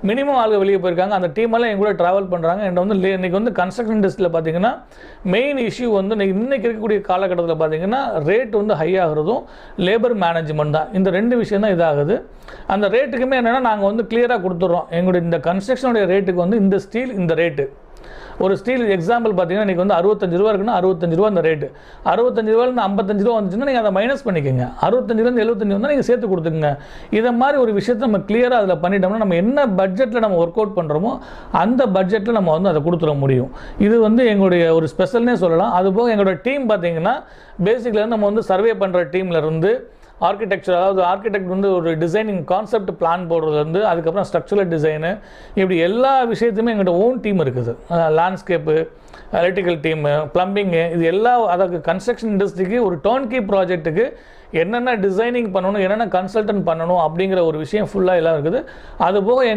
Minimum ஆளுங்க வெளியே போயிருக்காங்க. அந்த டீமெல்லாம் என் கூட ட்ராவல் பண்ணுறாங்க. என்கிட்ட வந்து இன்றைக்கி வந்து கன்ஸ்ட்ரக்ஷன் இண்டஸ்ட்ரியில் பார்த்தீங்கன்னா மெயின் இஷ்யூ வந்து இன்றைக்கி இருக்கக்கூடிய காலகட்டத்தில் பார்த்தீங்கன்னா ரேட் வந்து ஹை ஆகிறதும் லேபர் மேனேஜ்மெண்ட் தான். இந்த 2 விஷயம் தான் இதாகுது. அந்த ரேட்டுக்குமே என்னென்னா நாங்கள் வந்து கிளியராக கொடுத்துட்றோம். எங்களுடைய இந்த கன்ஸ்ட்ரக்ஷனுடைய ரேட்டுக்கு வந்து இந்த ஸ்டீல் இந்த ரேட்டு. ஒரு ஸ்டீல் எக்ஸாம்பிள் பார்த்தீங்கன்னா இன்றைக்கி வந்து 65 ரூபா இருக்குன்னா 65 ரூபா அந்த ரேட்டு. 65 ரூபாயிலேருந்து 55 ரூபா வந்துச்சுன்னா நீங்கள் அதை மைனஸ் பண்ணிக்கோங்க. 65லேருந்து 75 வந்தால் நீங்கள் சேர்த்து கொடுத்துக்குங்க. இதை மாதிரி ஒரு விஷயத்தை நம்ம கிளியராக அதில் பண்ணிட்டோம்னா நம்ம என்ன பட்ஜெட்டில் நம்ம ஒர்க் அவுட் பண்ணுறோமோ அந்த பட்ஜெட்டில் நம்ம வந்து அதை கொடுத்துட முடியும். இது வந்து எங்களுடைய ஒரு ஸ்பெஷல்னே சொல்லலாம். அதுபோக எங்களோட டீம் பார்த்தீங்கன்னா பேசிக்கில் நம்ம வந்து சர்வே பண்ணுற டீம்லேருந்து ஆர்கிடெக்சர், அதாவது ஆர்கிடெக்ட் வந்து ஒரு டிசைனிங் கான்செப்ட் பிளான் போடுறதுலேருந்து அதுக்கப்புறம் ஸ்ட்ரக்சரல் டிசைனு, இப்படி எல்லா விஷயத்தையுமே எங்கள்கிட்ட ஓன் டீம் இருக்குது. லேண்ட்ஸ்கேப்பு, எலக்ட்ரிக்கல் டீமு, ப்ளம்பிங்கு, இது எல்லா அதாவது கன்ஸ்ட்ரக்ஷன் இண்டஸ்ட்ரிக்கு ஒரு டர்ன்கீ ப்ராஜெக்ட்டுக்கு என்னென்ன டிசைனிங் பண்ணணும், என்னென்ன கன்சல்டன்ட் பண்ணணும் அப்படிங்கிற ஒரு விஷயம் ஃபுல்லாக எல்லாம் இருக்குது. அதுபோக